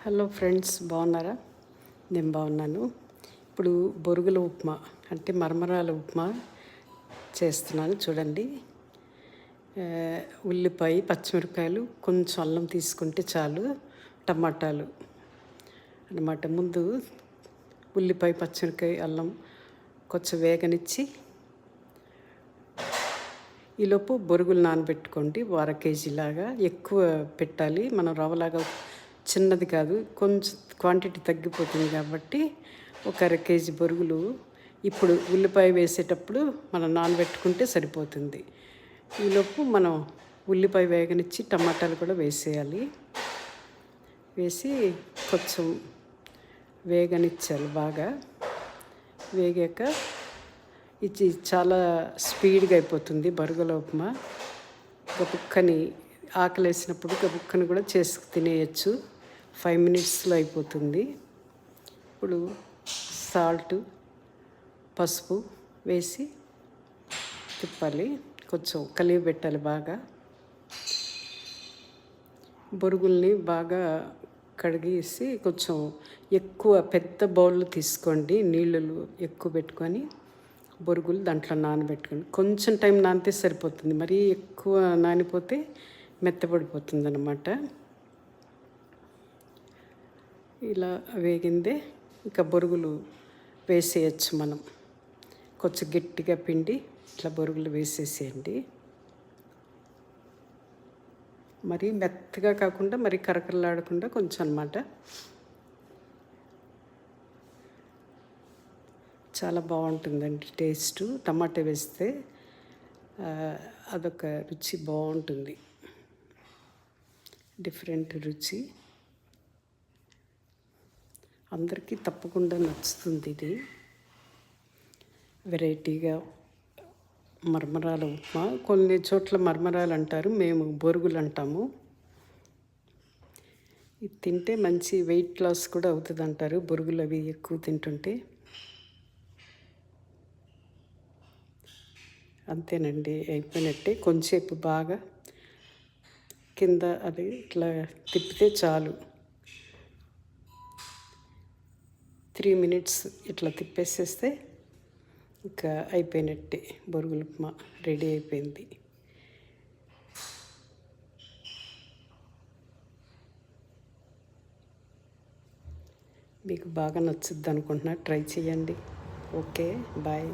Hello friends, బాగున్నారా? నేను బాగున్నాను. ఇప్పుడు బొరుగుల ఉప్మా అంటే మరమరాల ఉప్మా చేస్తున్నాను చూడండి. ఉల్లిపాయ, పచ్చిమిరపకాయలు, కొంచెం అల్లం తీసుకుంటే చాలు. టమాటాలు అన్నమాట. ముందు ఉల్లిపాయ, పచ్చిమిరపకాయ, అల్లం కొంచెం వేగనిచ్చి ఈలోపు బొరుగులు నానబెట్టుకోండి. 1/2 kg లాగా ఎక్కువ పెట్టాలి. మనం రవ్వలాగా చిన్నది కాదు, కొంచెం క్వాంటిటీ తగ్గిపోతుంది కాబట్టి 1/2 kg బొరుగులు ఇప్పుడు ఉల్లిపాయ వేసేటప్పుడు మనం నానబెట్టుకుంటే సరిపోతుంది. ఈలోపు మనం ఉల్లిపాయ వేగనిచ్చి టమాటాలు కూడా వేసేయాలి. వేసి కొంచెం వేగనిచ్చాలి. బాగా వేగాక ఇది చాలా స్పీడ్గా అయిపోతుంది బొరుగుల ఉప్మా. గబుక్కని ఆకలేసినప్పుడు గబుక్కని కూడా చేసుకు తినేయచ్చు. 5 minutesలో అయిపోతుంది. ఇప్పుడు సాల్ట్, పసుపు వేసి తిప్పాలి. కొంచెం కలిగి పెట్టాలి బాగా. బొరుగుల్ని బాగా కడిగేసి కొంచెం ఎక్కువ పెద్ద బౌల్ తీసుకోండి. నీళ్ళు ఎక్కువ పెట్టుకొని బొరుగులు దాంట్లో నానబెట్టుకోండి. కొంచెం టైం నానితే సరిపోతుంది. మరీ ఎక్కువ నానిపోతే మెత్తబడిపోతుంది అన్నమాట. ఇలా వేగిందే ఇంకా బొరుగులు వేసేయచ్చు మనం. కొంచెం గట్టిగా పిండి ఇట్లా బొరుగులు వేసేసేయండి. మరీ మెత్తగా కాకుండా మరీ కరకరలాడకుండా కొంచెం అన్నమాట. చాలా బాగుంటుందండి టేస్టు. టమాటా వేస్తే అదొక రుచి బాగుంటుంది, డిఫరెంట్ రుచి. అందరికీ తప్పకుండా నచ్చుతుంది. ఇది వెరైటీగా మరమరాల ఉప్మా. కొన్ని చోట్ల మరమరాలు అంటారు, మేము బొరుగులు అంటాము. ఇది తింటే మంచి వెయిట్ లాస్ కూడా అవుతుంది అంటారు, బొరుగులు అవి ఎక్కువ తింటుంటే. అంతేనండి, అయిపోయినట్టే. కొంచెంసేపు బాగా కింద అది ఇట్లా తిప్పితే చాలు. 3 minutes ఇట్లా తిప్పేసేస్తే ఇంకా అయిపోయినట్టే. బొరుగుల ఉప్మా రెడీ అయిపోయింది. మీకు బాగా నచ్చుద్ది అనుకుంటున్నా. ట్రై చేయండి. Okay, bye.